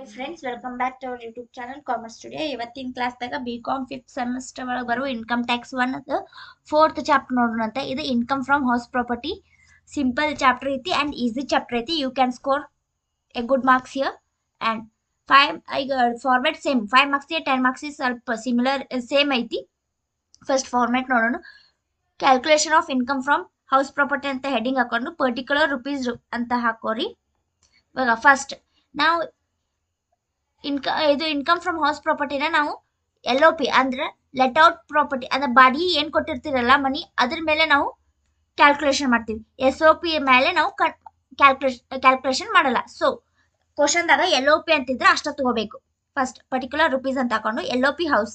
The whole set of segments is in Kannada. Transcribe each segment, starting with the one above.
Hi friends, welcome back to our YouTube channel Commerce Studio. ಇವತ್ತಿನ ಕ್ಲಾಸ್ದಾಗ BCom 5th ಸೆಮಿಸ್ಟರ್ ಒಳಗೆ ಬರುವ ಇನ್ಕಮ್ ಟ್ಯಾಕ್ಸ್ 1 4th ಚಾಪ್ಟರ್ ನೋಡೋಣಂತೆ. ಇದು income from house property simple chapter ಐತಿ ಅಂಡ್ ಈಸಿ ಚಾಪ್ಟರ್ ಐತಿ. You can score a good marks here and 5 ಈಗ ಫಾರ್ಮ್ಯಾಟ್ ಸೇಮ್ 5 ಮಾರ್ಕ್ಸ್ 10 ಮಾರ್ಕ್ಸ್ ಸ್ವಲ್ಪ ಸಿಮಿಲರ್ ಸೇಮ್ ಐತಿ. ಫಸ್ಟ್ ಫಾರ್ಮ್ಯಾಟ್ ನೋಡೋಣ. Calculation of income from house property ಅಂತ ಹೆಡಿಂಗ್ ಹಾಕೊಂಡು ಪರ್ಟಿಕ್ಯುಲರ್ ರುಪೀಸ್ ಅಂತ ಹಾಕೋರಿ. ಇವಾಗ ಫಸ್ಟ್ ನಾವು ಇದು ಇನ್ಕಮ್ ಫ್ರಮ್ ಹೌಸ್ ಪ್ರಾಪರ್ಟಿನ ನಾವು LOP ಅಂದ್ರೆ ಲೆಟ್ ಔಟ್ ಪ್ರಾಪರ್ಟಿ ಅಂದ್ರೆ ಬಾಡಿ ಏನ್ ಕೊಟ್ಟಿರ್ತೀರಲ್ಲ ಮನಿ ಅದ್ರ ಮೇಲೆ ನಾವು ಕ್ಯಾಲ್ಕುಲೇಷನ್ ಮಾಡ್ತೀವಿ. SOP ಮೇಲೆ ನಾವು ಕ್ಯಾಲ್ಕುಲೇಷನ್ ಮಾಡಲ್ಲ. ಸೊ ಕ್ವಶನ್ದಾಗ LOP ಅಂತಿದ್ರೆ ಅಷ್ಟ ತಗೋಬೇಕು. ಫಸ್ಟ್ ಪರ್ಟಿಕ್ಯುಲರ್ ರುಪೀಸ್ ಅಂತ ಹಾಕೊಂಡು LOP ಹೌಸ್.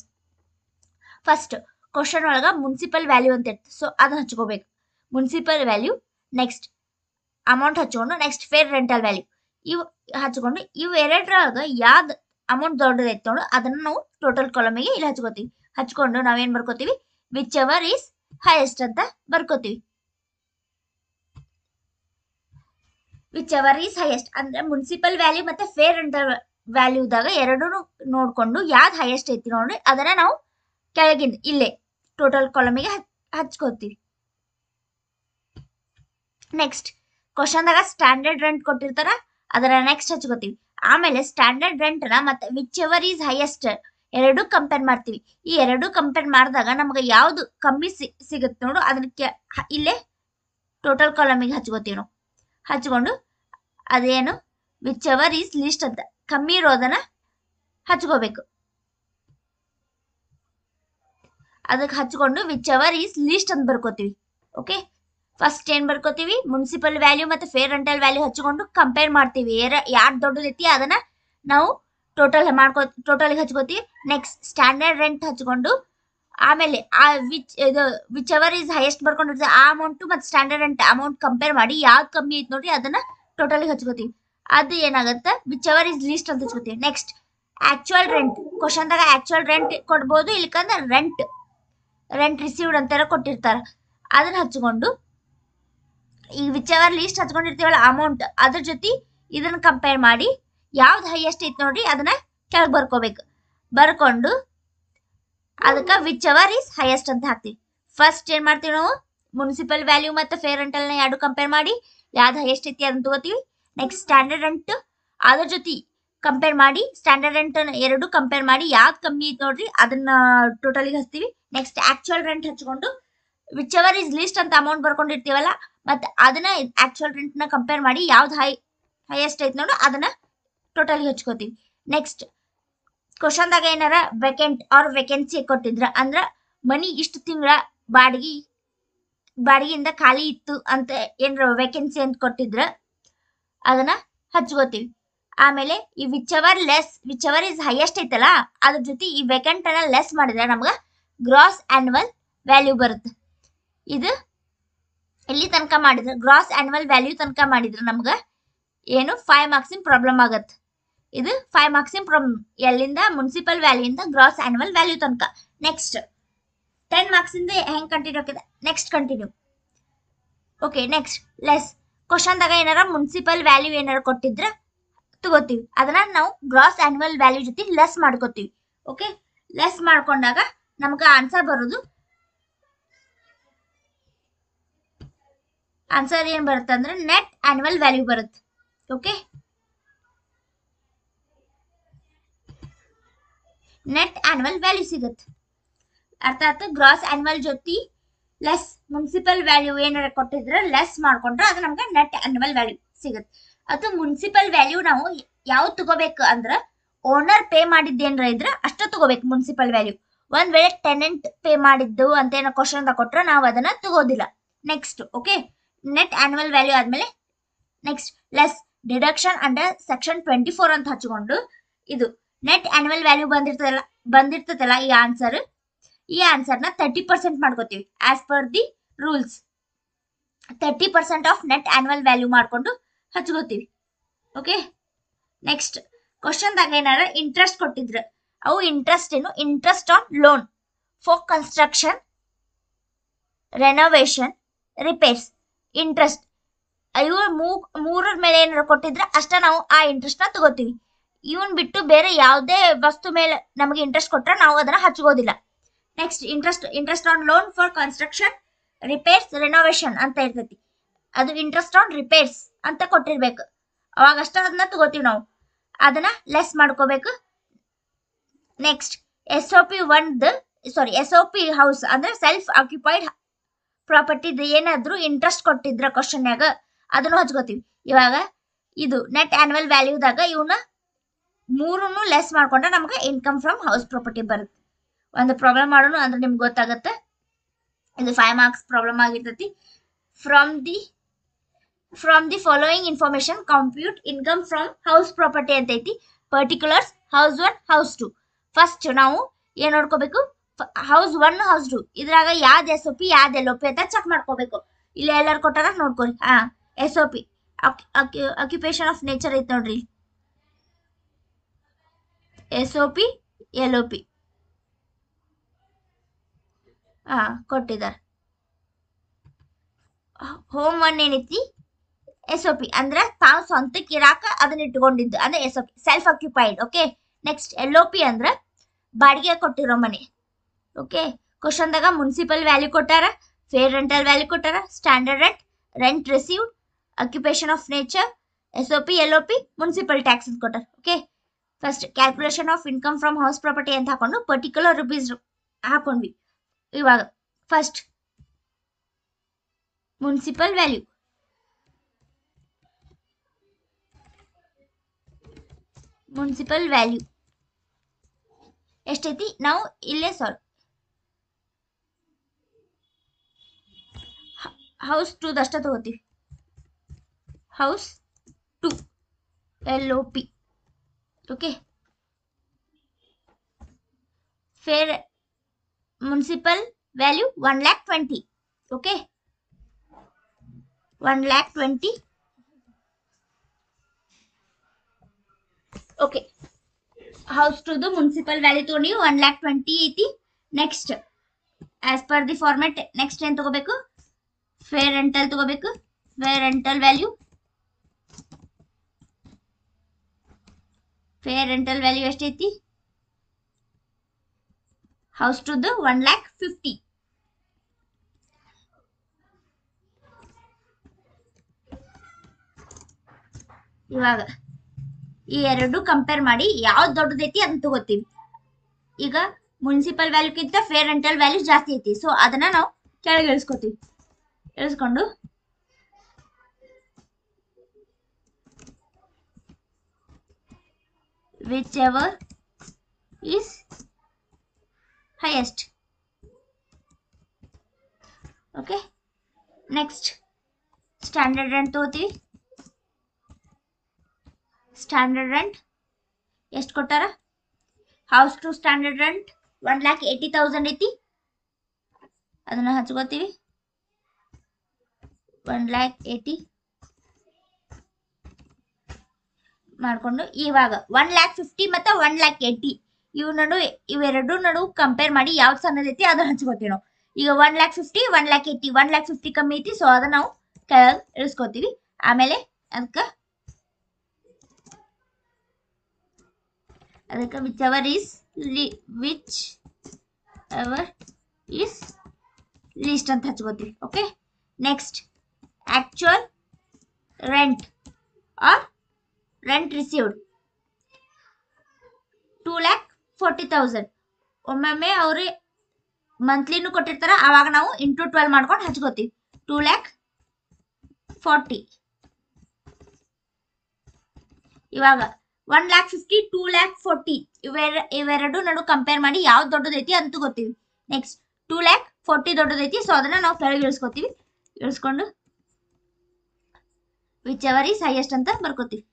ಫಸ್ಟ್ ಕ್ವಶನ್ ಒಳಗ ಮುನ್ಸಿಪಲ್ ವ್ಯಾಲ್ಯೂ ಅಂತ ಇರ್ತದೆ. ಸೊ ಅದನ್ನ ಹಚ್ಕೋಬೇಕು. ಮುನ್ಸಿಪಲ್ ವ್ಯಾಲ್ಯೂ, ನೆಕ್ಸ್ಟ್ ಅಮೌಂಟ್ ಹಚ್ಕೊಂಡು, ನೆಕ್ಸ್ಟ್ ಫೇರ್ ರೆಂಟಲ್ ವ್ಯಾಲ್ಯೂ ಇವು ಹಚ್ಕೊಂಡು, ಇವು ಎರಡರಾಗ ಯಾವ್ದು ಅಮೌಂಟ್ ದೊಡ್ಡದೈತೆ ನೋಡು ಅದನ್ನ ನಾವು ಟೋಟಲ್ ಕಾಲಮಿಗೆ ಇಲ್ಲಿ ಹಚ್ಕೋತೀವಿ. ಹಚ್ಕೊಂಡು ನಾವೇನ್ ಬರ್ಕೋತೀವಿ, ವಿಚ್ ಎವರ್ ಈಸ್ ಹೈಯೆಸ್ಟ್ ಅಂತ ಬರ್ಕೋತೀವಿ. ವಿಚ್ ಎವರ್ ಈಸ್ ಹೈಯೆಸ್ಟ್ ಅಂದ್ರೆ ಮುನ್ಸಿಪಲ್ ವ್ಯಾಲ್ಯೂ ಮತ್ತೆ ಫೇರ್ ರೆಂಟಲ್ ವ್ಯಾಲ್ಯೂದಾಗ ಎರಡೂ ನೋಡ್ಕೊಂಡು ಯಾವ್ದು ಹೈಯೆಸ್ಟ್ ಐತಿ ನೋಡ್ರಿ ಅದನ್ನ ನಾವು ಕೆಳಗಿಂದ ಇಲ್ಲೇ ಟೋಟಲ್ ಕಾಲಮಿಗೆ ಹಚ್ಕೋತೀವಿ. ನೆಕ್ಸ್ಟ್ ಕ್ವಶನ್ದಾಗ ಸ್ಟ್ಯಾಂಡರ್ಡ್ ರೆಂಟ್ ಕೊಟ್ಟಿರ್ತಾರ ಅದನ್ನ ನೆಕ್ಸ್ಟ್ ಹಚ್ಕೋತೀವಿ. ಆಮೇಲೆ ಸ್ಟ್ಯಾಂಡರ್ಡ್ ರೆಂಟ್ ನ ಮತ್ತೆ ವಿಚ್ ಎವರ್ ಈಸ್ ಹೈಯೆಸ್ಟ್ ಎರಡು ಕಂಪೇರ್ ಮಾಡ್ತೀವಿ. ಈ ಎರಡು ಕಂಪೇರ್ ಮಾಡಿದಾಗ ನಮ್ಗೆ ಯಾವ್ದು ಕಮ್ಮಿ ಸಿಗುತ್ತೆ ನೋಡು ಅದಕ್ಕೆ ಇಲ್ಲೇ ಟೋಟಲ್ ಕಾಲಮಿಗೆ ಹಚ್ಕೋತೀವಿ ನಾವು. ಹಚ್ಕೊಂಡು ಅದೇನು ವಿಚ್ ಎವರ್ ಈಸ್ ಲೀಸ್ಟ್ ಅಂತ ಕಮ್ಮಿ ಇರೋದನ್ನ ಹಚ್ಕೋಬೇಕು. ಅದಕ್ಕೆ ಹಚ್ಕೊಂಡು ವಿಚ್ ಎವರ್ ಈಸ್ ಲೀಸ್ಟ್ ಅಂತ ಬರ್ಕೋತೀವಿ. ಓಕೆ, ಫಸ್ಟ್ ಏನ್ ಬರ್ಕೋತೀವಿ, ಮುನ್ಸಿಪಲ್ ವ್ಯಾಲ್ಯೂ ಮತ್ತೆ ಫೇರ್ ರೆಂಟಲ್ ವ್ಯಾಲ್ಯೂ ಹಚ್ಕೊಂಡು ಕಂಪೇರ್ ಮಾಡ್ತೀವಿ. ಯಾರು ದೊಡ್ಡದೈತಿ ಅದನ್ನ ನಾವು ಟೋಟಲ್ ಹಚ್ಕೋತೀವಿ. ನೆಕ್ಸ್ಟ್ ಸ್ಟ್ಯಾಂಡರ್ಡ್ ರೆಂಟ್ ಹಚ್ಕೊಂಡು ಆಮೇಲೆ ಆ ವಿಚ್ ಎವರ್ ಈಸ್ ಹೈಯೆಸ್ಟ್ ಬರ್ಕೊಂಡಿರ್ತದೆ ಆ ಅಮೌಂಟ್ ಮತ್ತೆ ಸ್ಟ್ಯಾಂಡರ್ಡ್ ರೆಂಟ್ ಅಮೌಂಟ್ ಕಂಪೇರ್ ಮಾಡಿ ಯಾವ್ದು ಕಮ್ಮಿ ಐತಿ ನೋಡ್ರಿ ಅದನ್ನ ಟೋಟಲ್ ಹಚ್ಕೋತೀವಿ. ಅದು ಏನಾಗುತ್ತೆ ವಿಚ್ ಎವರ್ ಈಸ್ ಲೀಸ್ಟ್ ಅಂತ ಹಚ್ಕೋತೀವಿ. ನೆಕ್ಸ್ಟ್ ಆಕ್ಚುಯಲ್ ರೆಂಟ್, ಕ್ವಶನ್ದಾಗ ಆಕ್ಚುಯಲ್ ರೆಂಟ್ ಕೊಡ್ಬೋದು, ಇಲ್ಲಕಂದ್ರೆ ರೆಂಟ್ ರಿಸೀವ್ಡ್ ಅಂತಾರ ಕೊಟ್ಟಿರ್ತಾರ ಅದನ್ನ ಹಚ್ಕೊಂಡು ಈ ವಿಚ್ ಎವರ್ ಲೀಸ್ಟ್ ಹಚ್ಕೊಂಡಿರ್ತೀವಲ್ಲ ಅಮೌಂಟ್ ಅದ್ರ ಜೊತೆ ಇದನ್ನ ಕಂಪೇರ್ ಮಾಡಿ ಯಾವ್ದು ಹೈಯೆಸ್ಟ್ ಐತಿ ನೋಡ್ರಿ ಅದನ್ನ ಕೆಳಗೆ ಬರ್ಕೋಬೇಕು. ಬರ್ಕೊಂಡು ಅದಕ್ಕೆ ವಿಚ್ ಎವರ್ ಈಸ್ ಹೈಯೆಸ್ಟ್ ಅಂತ ಹಾಕ್ತಿವಿ. ಫಸ್ಟ್ ಏನ್ ಮಾಡ್ತೀವಿ ನಾವು, ಮುನ್ಸಿಪಲ್ ವ್ಯಾಲ್ಯೂ ಮತ್ತೆ ಫೇರ್ ರೆಂಟಲ್ ನ ಎರಡು ಕಂಪೇರ್ ಮಾಡಿ ಯಾವ್ದು ಹೈಯೆಸ್ಟ್ ಐತಿ ಅದನ್ನ ತಗೋತೀವಿ. ನೆಕ್ಸ್ಟ್ ಸ್ಟ್ಯಾಂಡರ್ಡ್ ರೆಂಟ್ ಅದ್ರ ಜೊತೆ ಕಂಪೇರ್ ಮಾಡಿ ಸ್ಟ್ಯಾಂಡರ್ಡ್ ರೆಂಟ್ ಎರಡು ಕಂಪೇರ್ ಮಾಡಿ ಯಾವ್ದು ಕಮ್ಮಿ ಐತಿ ನೋಡ್ರಿ ಅದನ್ನ ಟೋಟಲಿಗೆ ಹಚ್ತೀವಿ. ನೆಕ್ಸ್ಟ್ ಆಕ್ಚುಯಲ್ ರೆಂಟ್ ಹಚ್ಕೊಂಡು ವಿಚ್ ಎವರ್ ಈಸ್ ಲೀಸ್ಟ್ ಅಂತ ಅಮೌಂಟ್ ಬರ್ಕೊಂಡಿರ್ತೀವಲ್ಲ ಮತ್ತೆ ಅದನ್ನ ಆಕ್ಚುಯಲ್ ರೆಂಟ್ ನ ಕಂಪೇರ್ ಮಾಡಿ ಯಾವ್ದು ಹೈಯೆಸ್ಟ್ ಐತಿ ನೋಡು ಅದನ್ನ ಟೋಟಲ್ ಹಚ್ಕೋತೀವಿ. ನೆಕ್ಸ್ಟ್ ಕ್ವಶನ್ದಾಗ ಏನಾರ ವೇಕೆಂಟ್ ಆರ್ ವೇಕೆನ್ಸಿ ಕೊಟ್ಟಿದ್ರ ಅಂದ್ರ ಮನಿ ಇಷ್ಟು ತಿಂಗಳ ಬಾಡಿಗೆಯಿಂದ ಖಾಲಿ ಇತ್ತು ಅಂತ ಏನಾರ ವೇಕೆನ್ಸಿ ಅಂತ ಕೊಟ್ಟಿದ್ರ ಅದನ್ನ ಹಚ್ಕೋತೀವಿ. ಆಮೇಲೆ ಈ ವಿಚ್ ಎವರ್ ಈಸ್ ಹೈಯೆಸ್ಟ್ ಐತಲ್ಲ ಅದ್ರ ಜೊತೆ ಈ ವೇಕೆಂಟ್ ಅನ್ನ ಲೆಸ್ ಮಾಡಿದ್ರೆ ನಮ್ಗ ಗ್ರಾಸ್ ಆನ್ಯುವಲ್ ವ್ಯಾಲ್ಯೂ ಬರುತ್ತೆ. ಇದು ಇಲ್ಲಿ ತನಕ ಮಾಡಿದ್ರೆ ಗ್ರಾಸ್ ಆನ್ಯುವಲ್ ವ್ಯಾಲ್ಯೂ ತನಕ ಮಾಡಿದ್ರೆ ನಮ್ಗ ಏನು 5 ಮಾರ್ಕ್ಸಿನ ಪ್ರಾಬ್ಲಮ್ ಆಗತ್ತೆ. ಇದು 5 ಮಾರ್ಕ್ಸಿನ ಪ್ರಾಬ್ಲಮ್ ಎಲ್ಲಿಂದ ಮುನ್ಸಿಪಲ್ ವ್ಯಾಲ್ಯೂ ಇಂದ ಗ್ರಾಸ್ ಆನ್ಯುವಲ್ ವ್ಯಾಲ್ಯೂ ತನಕ. ನೆಕ್ಸ್ಟ್ 10 ಮಾರ್ಕ್ಸ್ ಇಂದ ಹೆಂಗ್ ಕಂಟಿನ್ಯೂ ಆಗಿದೆ, next continue. Okay, next less, ಕ್ವಶನ್ದಾಗ ಏನಾರ ಮುನ್ಸಿಪಲ್ ವ್ಯಾಲ್ಯೂ ಏನಾರ ಕೊಟ್ಟಿದ್ರ ತಗೋತೀವಿ ಅದನ್ನ ನಾವು ಗ್ರಾಸ್ ಆನ್ಯುವಲ್ ವ್ಯಾಲ್ಯೂ ಜೊತೆ ಲೆಸ್ ಮಾಡ್ಕೋತೀವಿ. ಓಕೆ, ಲೆಸ್ ಮಾಡ್ಕೊಂಡಾಗ ನಮ್ಗೆ ಆನ್ಸರ್ ಬರೋದು ಆನ್ಸರ್ ಏನ್ ಬರುತ್ತೆ ಅಂದ್ರೆ ನೆಟ್ ಆನ್ಯುವಲ್ ವ್ಯಾಲ್ಯೂ ಬರುತ್ತೆ. ಓಕೆ, ನೆಟ್ ಆನ್ಯುವಲ್ ವ್ಯಾಲ್ಯೂ ಸಿಗುತ್ತೆ. ಅರ್ಥ ಆಯ್ತು? ಗ್ರಾಸ್ ಆನ್ಯುವಲ್ ಜೊತೆ ಲೆಸ್ ಮುನ್ಸಿಪಲ್ ವ್ಯಾಲ್ಯೂ ಏನಾರ ಕೊಟ್ಟಿದ್ರೆ ಲೆಸ್ ಮಾಡ್ಕೊಂಡ್ರೆ ಅದು ನಮ್ಗೆ ನೆಟ್ ಆನ್ಯುವಲ್ ವ್ಯಾಲ್ಯೂ ಸಿಗುತ್ತೆ. ಅದು ಮುನ್ಸಿಪಲ್ ವ್ಯಾಲ್ಯೂ ನಾವು ಯಾವ್ದು ತಗೋಬೇಕು ಅಂದ್ರ ಓನರ್ ಪೇ ಮಾಡಿದ್ದೇನ್ರ ಇದ್ರೆ ಅಷ್ಟ ತಗೋಬೇಕು ಮುನ್ಸಿಪಲ್ ವ್ಯಾಲ್ಯೂ. ಒಂದ್ ವೇಳೆ ಟೆನೆಂಟ್ ಪೇ ಮಾಡಿದ್ದು ಅಂತ ಏನೋ ಕ್ವಶನ್ ಕೊಟ್ರೆ ನಾವು ಅದನ್ನ ತಗೋದಿಲ್ಲ. Next okay, net annual value ಆದ್ಮೇಲೆ next less deduction under section 24 ಅಂತ ಹಚ್ಕೊಂಡು ಇದು ನೆಟ್ ಆನ್ಯುವಲ್ ವ್ಯಾಲ್ಯೂ ಬಂದಿರ್ತದಲ್ಲ ಈ ಆನ್ಸರ್ನ 30% ಮಾಡ್ಕೋತೀವಿ. As per the rules 30% of net annual value ಮಾಡ್ಕೊಂಡು ಹಚ್ಕೋತೀವಿ. ಓಕೆ, ನೆಕ್ಸ್ಟ್ ಕ್ವಶನ್ದಾಗ ಏನಾರ ಇಂಟ್ರೆಸ್ಟ್ ಕೊಟ್ಟಿದ್ರು ಅವು ಇಂಟ್ರೆಸ್ಟ್ ಏನು, interest on loan for construction, renovation, repairs, interest ಇವು ಮೂರರ ಮೇಲೆ ಏನಾರು ಕೊಟ್ಟಿದ್ರೆ ಅಷ್ಟ ನಾವು ಆ ಇಂಟ್ರೆಸ್ಟ್ ನ ತಗೋತೀವಿ. ಇವನ್ ಬಿಟ್ಟು ಬೇರೆ ಯಾವುದೇ ವಸ್ತು ಮೇಲೆ ನಮಗೆ ಇಂಟ್ರೆಸ್ಟ್ ಕೊಟ್ರೆ ನಾವು ಅದನ್ನ ಹಚ್ಕೋದಿಲ್ಲ. Next interest on loan for construction repairs renovation ಅಂತ ಇರ್ತೈತಿ. ಅದು ಇಂಟ್ರೆಸ್ಟ್ ಆನ್ ರಿಪೇರ್ಸ್ ಅಂತ ಕೊಟ್ಟಿರ್ಬೇಕು, ಅವಾಗಷ್ಟ ಅದನ್ನ ತಗೋತೀವಿ ನಾವು, ಅದನ್ನ ಲೆಸ್ ಮಾಡ್ಕೋಬೇಕು. ನೆಕ್ಸ್ಟ್ SOP ಹೌಸ್ ಅಂದ್ರೆ ಸೆಲ್ಫ್ ಆಕ್ಯುಪೈಡ್ ಪ್ರಾಪರ್ಟಿ ಏನಾದ್ರು ಇಂಟ್ರೆಸ್ಟ್ ಕೊಟ್ಟಿದ್ರ ಕ್ವಶನ್ಯಾಗ ಅದನ್ನು ಹಚ್ಕೋತೀವಿ. ಇವಾಗ ಇದು ನೆಟ್ ಆನ್ಯುವಲ್ ವ್ಯಾಲ್ಯೂದಾಗ ಇವನ್ನ ಮೂರನ್ನು ಲೆಸ್ ಮಾಡ್ಕೊಂಡ್ರೆ ನಮ್ಗೆ ಇನ್ಕಮ್ ಫ್ರಮ್ ಹೌಸ್ ಪ್ರಾಪರ್ಟಿ ಬರುತ್ತೆ. ಒಂದು ಪ್ರಾಬ್ಲಮ್ ಮಾಡೋಣ ಅಂದ್ರೆ ನಿಮ್ಗೆ ಗೊತ್ತಾಗತ್ತೆ. ಇದು 5 ಮಾರ್ಕ್ಸ್ ಪ್ರಾಬ್ಲಮ್ ಆಗಿರ್ತೈತಿ. From the following information compute income from house property ಅಂತ ಐತಿ. Particulars house 1 house 2. ಫಸ್ಟ್ ನಾವು ಏನ್ ನೋಡ್ಕೋಬೇಕು, ಹೌಸ್ 1 ಹೌಸ್ 2 ಇದ್ರಾಗ ಯಾವ್ದು SOP ಯಾವ್ದು LOP ಅಂತ ಚೆಕ್ ಮಾಡ್ಕೋಬೇಕು. ಇಲ್ಲಿ ಎಲ್ಲರೂ ಕೊಟ್ಟಾರ ನೋಡ್ಕೊರಿ. SOP ಆಕ್ಯುಪೇಷನ್ ಆಫ್ ನೇಚರ್ ಐತಿ ನೋಡ್ರಿ, SOP LOP ಕೊಟ್ಟಿದ್ದಾರೆ. ಹೋಮ್ 1 ಏನೈತಿ SOP ಅಂದ್ರೆ ತಾವು ಸ್ವಂತಕ್ಕೆ ಇರಾಕ ಅದನ್ನ ಇಟ್ಕೊಂಡಿದ್ದು ಅಂದ್ರೆ SOP self occupied. Okay, next LOP ಅಂದ್ರೆ ಬಾಡಿಗೆ ಕೊಟ್ಟಿರೋ ಮನೆ. ಓಕೆ, ಕ್ವಶನ್ದಾಗ ಮುನ್ಸಿಪಲ್ ವ್ಯಾಲ್ಯೂ ಕೊಟ್ಟಾರ, ಫೇರ್ ರೆಂಟಲ್ ವ್ಯಾಲ್ಯೂ ಕೊಟ್ಟಾರ, standard rent received, occupation of nature, SOP LOP, municipal tax ಅಂತ ಕೊಟ್ಟಾರ. Okay, first calculation of income from house property ಅಂತ ಹಾಕೊಂಡು ಪರ್ಟಿಕ್ಯುಲರ್ ರುಪೀಸ್ ಹಾಕೊಂಡ್ವಿ. ಇವಾಗ ಫಸ್ಟ್ ಮುನ್ಸಿಪಲ್ ವ್ಯಾಲ್ಯೂ ಎಷ್ಟೈತಿ ನಾವು ಇಲ್ಲೇ ಹೌಸ್ 2 ದಷ್ಟ ತಗೋತೀವಿ. House 2 LOP. Okay, fair municipal value 1,20,000. Okay, 1,20,000. Okay, house 2 municipal value ತಗೊಂಡು 1,20,000 ಐತಿ. Next as per the format next ಏನ್ ತಗೋಬೇಕು, ಫೇರ್ ರೆಂಟಲ್ ತಗೋಬೇಕು. ಫೇರ್ ರೆಂಟಲ್ ವ್ಯಾಲ್ಯೂ ಎಷ್ಟೈತಿ, ಹೌಸ್ 2 1,50,000. ಇವಾಗ ಈ ಎರಡು ಕಂಪೇರ್ ಮಾಡಿ ಯಾವ್ದು ದೊಡ್ಡದೈತಿ ಅದನ್ನ ತಗೋತೀವಿ. ಈಗ ಮುನ್ಸಿಪಲ್ ವ್ಯಾಲ್ಯೂಕ್ಕಿಂತ ಫೇರ್ ರೆಂಟಲ್ ವ್ಯಾಲ್ಯೂ ಜಾಸ್ತಿ ಐತಿ, ಸೊ ಅದನ್ನ ನಾವು ಕೆಳಗೆ ಇಳಿಸ್ಕೋತೀವಿ. ಇಳಿಸ್ಕೊಂಡು whichever is highest. Okay, next standard rent ತಗೋತೀವಿ. ಸ್ಟ್ಯಾಂಡರ್ಡ್ ರೆಂಟ್ ಎಷ್ಟು ಕೊಟ್ಟಾರ, ಹೌಸ್ 2 ಸ್ಟ್ಯಾಂಡರ್ಡ್ ರೆಂಟ್ 1,80,000 ಐತಿ. ಅದನ್ನ ಹಚ್ಕೋತೀವಿ. 1,80,000 ಮಾಡ್ಕೊಂಡು ಇವಾಗ 1,50,000 ಮತ್ತೆ 1,80,000 ಇವೆರಡು ನಡು ಕಂಪೇರ್ ಮಾಡಿ ಯಾವ್ದು ಸಣ್ಣದೈತಿ ಅದನ್ನ ಹಚ್ಕೋತೀವಿ ನಾವು. ಈಗ 1,50,000 1,80,000 1,50,000 ಕಮ್ಮಿ ಐತಿ, ಸೊ ಅದನ್ನ ನಾವು ಕೆಳಗೆ ಇಳಿಸ್ಕೋತೀವಿ. ಆಮೇಲೆ ಅದಕ್ಕೆ whichever is least ಅಂತ ಹಚ್ಕೋತೀವಿ. Okay, next actual rent or rent received 2,40,000. ಒಮ್ಮೊಮ್ಮೆ ಅವ್ರು ಮಂತ್ಲಿನೂ ಕೊಟ್ಟಿರ್ತಾರ, ಅವಾಗ ನಾವು ಇಂಟು 12 ಮಾಡ್ಕೊಂಡು ಹಚ್ಕೋತೀವಿ. 2,40,000. ಇವಾಗ 1,50,000 2,40,000 ಇವೆರಡು ನಡು ಕಂಪೇರ್ ಮಾಡಿ ಯಾವ್ದು ದೊಡ್ಡದೈತಿ ಅಂತ ತಗೋತೀವಿ. ನೆಕ್ಸ್ಟ್ 2,40,000 ದೊಡ್ಡದೈತಿ, ಸೊ ಅದನ್ನ ನಾವು ಕೆಳಗೆ ಇಳಿಸ್ಕೋತೀವಿ. ಇಳಿಸ್ಕೊಂಡು whichever is highest ಅಂತ ಬರ್ಕೋತೀವಿ.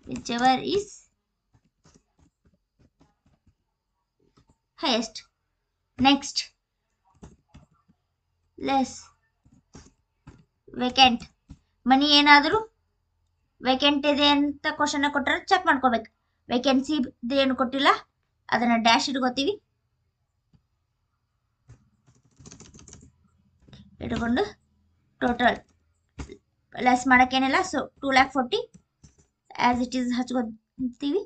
whichever is highest. Next less vacant money ಏನಾದರೂ ವೇಕೆಂಟ್ ಇದೆ ಅಂತ ಕ್ವಶನ್ ಕೊಟ್ಟರೆ ಚೆಕ್ ಮಾಡ್ಕೋಬೇಕು. ವೇಕೆನ್ಸಿ ಏನು ಕೊಟ್ಟಿಲ್ಲ ಅದನ್ನ ಡ್ಯಾಶ್ ಇಟ್ಕೋತೀವಿ. ಇಟ್ಕೊಂಡು ಟೋಟಲ್ ಲೆಸ್ ಮಾಡೋಕ್ಕೇನಿಲ್ಲ. ಸೊ 2,40,000 ಆಸ್ ಇಟ್ ಈಸ್ ಹಚ್ಕೊತೀವಿ.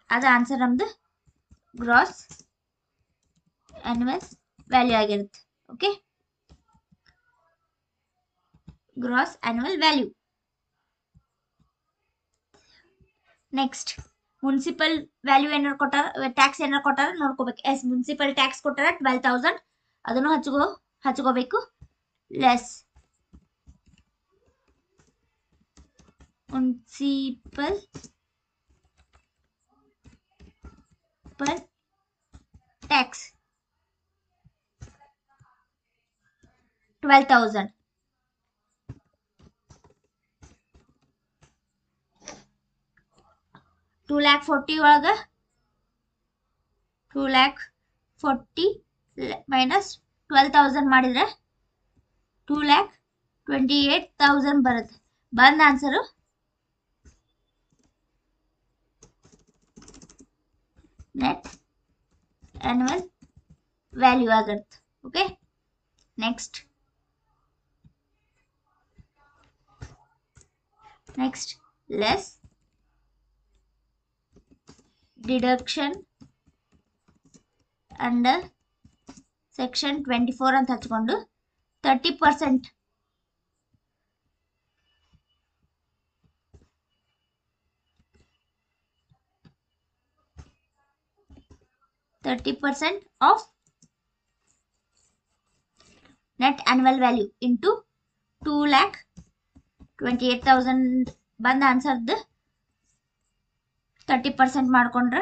ಅದು ಆನ್ಸರ್ ನಮ್ದು ಗ್ರಾಸ್ ಆನ್ಯುವಲ್ ವ್ಯಾಲ್ಯೂ ಆಗಿರುತ್ತೆ. Okay, gross annual value. Next municipal value ಏನಾರು ಕೊಟ್ಟಾರ, ಟ್ಯಾಕ್ಸ್ ಏನಾರು ಕೊಟ್ಟಾರ ನೋಡ್ಕೋಬೇಕು. ಎಸ್, ಮುನ್ಸಿಪಲ್ ಟ್ಯಾಕ್ಸ್ ಕೊಟ್ಟಾರ 12,000, ಅದನ್ನು ಹಚ್ಕೋಬೇಕು. Less municipal tax 12,000. $240,000 ಒಳಗ 240,000 ಮೈನಸ್ 12,000 ಮಾಡಿದ್ರೆ 228,000 ಬರುತ್ತೆ. ಬಂದ ಆನ್ಸರು ನೆಟ್ ಆನ್ಯುವಲ್ ವ್ಯಾಲ್ಯೂ ಆಗಿರುತ್ತೆ. Okay, next less deduction under section 24 ಅಂತ ಹಚ್ಕೊಂಡು 30% 30% of net annual value into 2,28,000 ಬಂದ ಆನ್ಸರ್ದ 30% ಮಾಡ್ಕೊಂಡ್ರೆ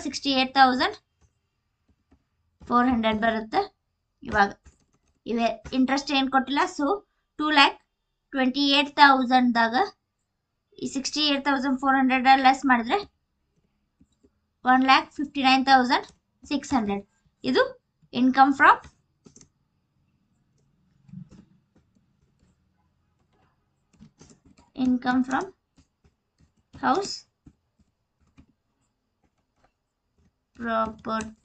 68,400 ಬರುತ್ತೆ. ಇವಾಗ ಇವೆ ಇಂಟ್ರೆಸ್ಟ್ ಏನು ಕೊಟ್ಟಿಲ್ಲ. ಸೊ 2,28,000ದಾಗ ಈ 68,400 ಲೆಸ್ ಮಾಡಿದ್ರೆ 1,59,600. ಇದು ಇನ್ಕಮ್ ಫ್ರಮ್ ಹೌಸ್ ಪ್ರಾಪರ್ಟಿ.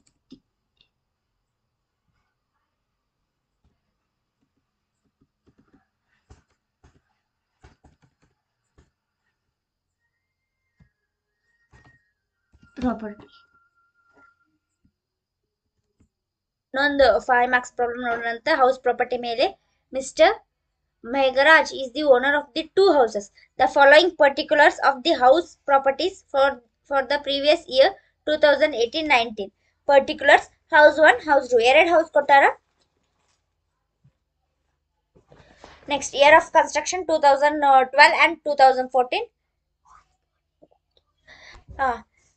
ಇನ್ನೊಂದು 5 marks ಪ್ರಾಬ್ಲಮ್ ನೋಡೋಣಂತ. ಹೌಸ್ ಪ್ರಾಪರ್ಟಿ ಮೇಲೆ mister Megaraj is the owner of the 2 houses. The following particulars of the house properties for the previous year 2018-19. Particulars: house 1, house 2. ಎರಡು house ಕೊಟ್ಟಾರ. Next, year of construction 2012 and 2014.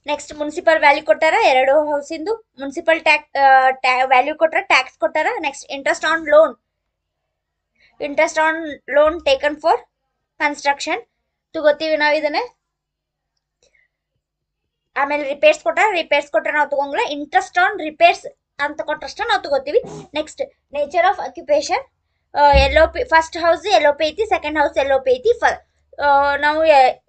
Next municipal value ಕೊಟ್ಟಾರ ಎರಡು ಹೌಸಿಂದು. ಮುನ್ಸಿಪಲ್ ವ್ಯಾಲ್ಯೂ ಕೊಟ್ಟಾರ, ಟ್ಯಾಕ್ಸ್ ಕೊಟ್ಟಾರ. Next interest on loan taken for construction ತಗೋತೀವಿ ನಾವು ಇದನ್ನ. ಆಮೇಲೆ ರಿಪೇರ್ಸ್ ಕೊಟ್ರೆ ನಾವು ತಗೊಂಗಿಲ್ಲ. ಇಂಟ್ರೆಸ್ಟ್ ಆನ್ ರಿಪೇರ್ಸ್ ಅಂತ ಕೊಟ್ಟರಷ್ಟ ನಾವು ತಗೋತೀವಿ. Next nature of occupation, LOP first house LOP ಐತಿ, ಸೆಕೆಂಡ್ ಹೌಸ್ LOP ಐತಿ. ನಾವು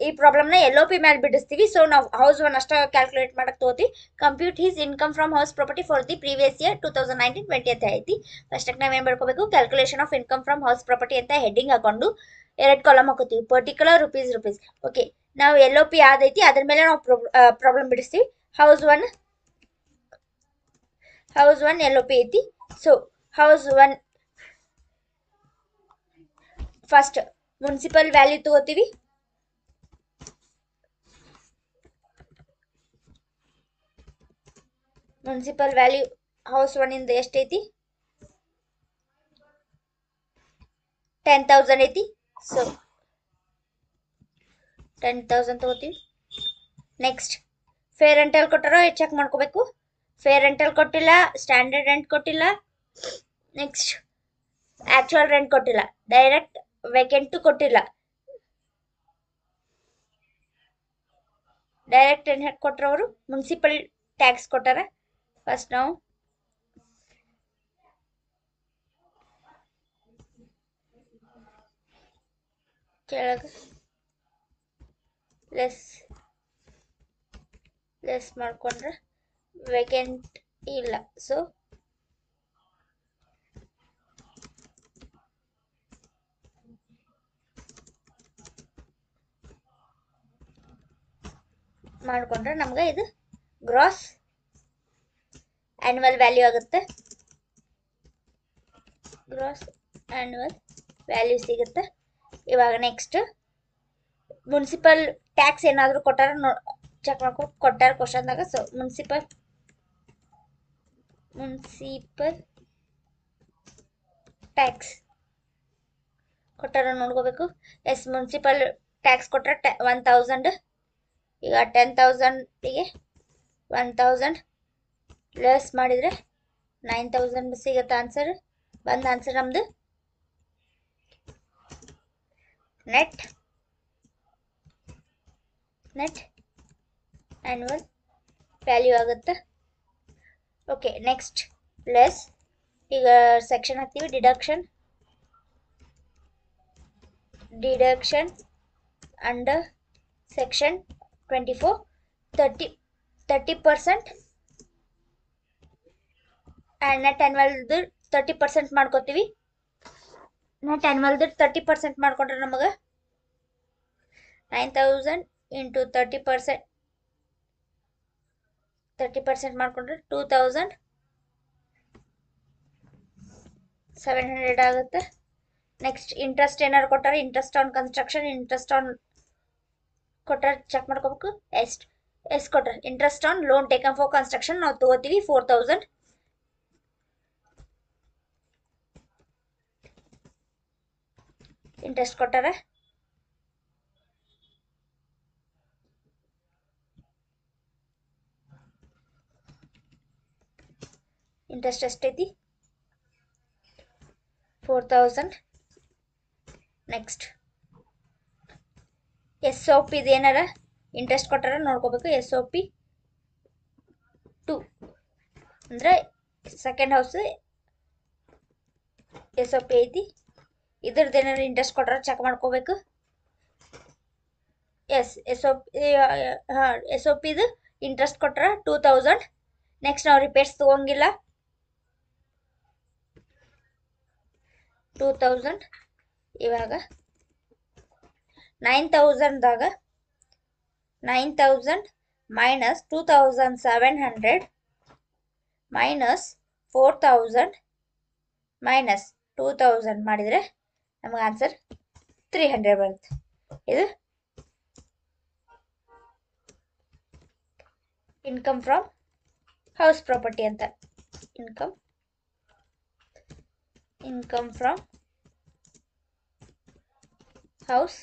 ಈ ಪ್ರಾಬ್ಲಮ್ನ LOP ಮೇಲೆ ಬಿಡಿಸ್ತೀವಿ. ಸೊ ನಾವು ಹೌಸ್ 1 ಅಷ್ಟ ಕ್ಯಾಲ್ಕುಲೇಟ್ ಮಾಡಕ್ ತಗೋತೀವಿ. Compute his income from house property for the previous year 2019-20 ಅಂತ ಐತಿ. ಫಸ್ಟ್ ನಾವೇನ್ ಮಾಡ್ಕೋಬೇಕು, calculation of income from house property ಅಂತ ಹೆಡ್ಡಿಂಗ್ ಹಾಕೊಂಡು 2 ಕಾಲಮ್ ಹಾಕೋತೀವಿ. Particular rupees. ಓಕೆ, ನಾವು LOP ಯಾವ್ದೈತಿ ಅದ್ರ ಮೇಲೆ ನಾವು ಪ್ರಾಬ್ಲಮ್ ಬಿಡಿಸ್ತೀವಿ. ಹೌಸ್ ಒನ್ LOP ಐತಿ. So house 1 first municipal value ತಗೋತೀವಿ. ಮುನ್ಸಿಪಲ್ ವ್ಯಾಲ್ಯೂ ಹೌಸ್ 1 ಇಂದ ಎಷ್ಟೈತಿ? 10,000 ಐತಿ. ಸೊ 10,000 ತಗೋತೀವಿ. ನೆಕ್ಸ್ಟ್ ಫೇರ್ ರೆಂಟಲ್ ಕೊಟ್ಟಾರೋ ಚೆಕ್ ಮಾಡ್ಕೋಬೇಕು. ಫೇರ್ ರೆಂಟಲ್ ಕೊಟ್ಟಿಲ್ಲ, ಸ್ಟ್ಯಾಂಡರ್ಡ್ ರೆಂಟ್ ಕೊಟ್ಟಿಲ್ಲ, ನೆಕ್ಸ್ಟ್ ಆಕ್ಚುಯಲ್ ರೆಂಟ್ ಕೊಟ್ಟಿಲ್ಲ, ಡೈರೆಕ್ಟ್ ವೇಕೆಂಟ್ ಕೊಟ್ಟಿಲ್ಲ. ಡೈರೆಕ್ಟ್ ಏನ್ ಕೊಟ್ಟರವರು ಮುನ್ಸಿಪಲ್ ಟ್ಯಾಕ್ಸ್ ಕೊಟ್ಟಾರ. ಫಸ್ಟ್ ನಾವು ಕೆಳಗ ಲೆಸ್ ಮಾಡ್ಕೊಂಡ್ರೆ ವೇಕೆಂಟ್ ಇಲ್ಲ. ಸೊ ಮಾಡಿಕೊಂಡ್ರೆ ನಮ್ಗೆ ಇದು ಗ್ರಾಸ್ ಆ್ಯನ್ಯುವಲ್ ವ್ಯಾಲ್ಯೂ ಆಗುತ್ತೆ. ಗ್ರಾಸ್ ಆ್ಯನ್ಯುವಲ್ ವ್ಯಾಲ್ಯೂ ಸಿಗುತ್ತೆ. ಇವಾಗ ನೆಕ್ಸ್ಟ್ ಮುನ್ಸಿಪಲ್ ಟ್ಯಾಕ್ಸ್ ಏನಾದರೂ ಕೊಟ್ಟಾರ ಚೆಕ್ ಮಾಡ್ಕೊ. ಕೊಟ್ಟಾರ ಕ್ವಶನ್ದಾಗ. ಸೊ ಮುನ್ಸಿಪಲ್ ಟ್ಯಾಕ್ಸ್ ಕೊಟ್ಟಾರ ನೋಡ್ಕೋಬೇಕು. ಎಸ್ ಮುನ್ಸಿಪಲ್ ಟ್ಯಾಕ್ಸ್ ಕೊಟ್ಟರೆ 1000. ಈಗ 10,000ಗೆ 1000 ಲೆಸ್ ಮಾಡಿದರೆ 9,000 ಸಿಗುತ್ತೆ ಆನ್ಸರ್. ಬಂದ ಆನ್ಸರ್ ನಮ್ಮದು ನೆಟ್ ಆ್ಯನ್ಯುವಲ್ ವ್ಯಾಲ್ಯೂ ಆಗುತ್ತೆ. Okay next less. ಈಗ ಸೆಕ್ಷನ್ ಹಾಕ್ತೀವಿ. ಡಿಡಕ್ಷನ್ ಅಂಡರ್ ಸೆಕ್ಷನ್ 24 30% ನೆಟ್ ಆ್ಯನ್ಯುವಲ್ದು 30% ಮಾಡ್ಕೋತೀವಿ. ನೆಟ್ ಆ್ಯನ್ಯುವಲ್ದು 30% ಮಾಡ್ಕೊಂಡ್ರೆ ನಮಗೆ 9,000 ಇಂಟು 30% ಮಾಡ್ಕೊಂಡ್ರೆ 2,700 ಆಗುತ್ತೆ. ನೆಕ್ಸ್ಟ್ ಇಂಟ್ರೆಸ್ಟ್ ಏನಾರು ಕೊಟ್ಟಾರೆ, interest on construction, interest on ಕೊಟ್ಟಾರೆ ಚೆಕ್ ಮಾಡ್ಕೋಬೇಕು. ಎಷ್ಟು ಕೊಟ್ಟಾರೆ? Interest on loan taken for construction ನಾವು ತಗೋತೀವಿ 4,000. ಇಂಟ್ರೆಸ್ಟ್ ಕೊಟ್ಟಾರೆ. ಇಂಟ್ರೆಸ್ಟ್ ಎಷ್ಟೈತಿ? 4,000. ನೆಕ್ಸ್ಟ್ SOP ಇದು ಏನಾರ ಇಂಟ್ರೆಸ್ಟ್ ಕೊಟ್ಟಾರ ನೋಡ್ಕೋಬೇಕು. SOP 2 ಅಂದರೆ ಸೆಕೆಂಡ್ ಹೌಸ್ SOP ಐತಿ. ಇದ್ರದ್ದು ಏನಾರು ಇಂಟ್ರೆಸ್ಟ್ ಕೊಟ್ಟಾರ ಚೆಕ್ ಮಾಡ್ಕೋಬೇಕು. ಎಸ್ SOP ಇದು ಇಂಟ್ರೆಸ್ಟ್ ಕೊಟ್ಟಾರ 2,000. ನೆಕ್ಸ್ಟ್ ನಾವು ರಿಪೇರ್ಸ್ ತಗೊಂಗಿಲ್ಲ. 2,000. ಇವಾಗ 9,000ದಾಗ 9,000 ಮೈನಸ್ 2,700 ಮೈನಸ್ 4,000 ಮೈನಸ್ 2,000 ಮಾಡಿದರೆ ನಮಗೆ ಆನ್ಸರ್ 300 ಬರುತ್ತೆ. ಇದು ಇನ್ಕಮ್ ಫ್ರಮ್ ಹೌಸ್ ಪ್ರಾಪರ್ಟಿ ಅಂತ. Income from house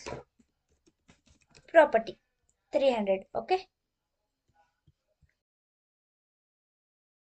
property 300. Okay.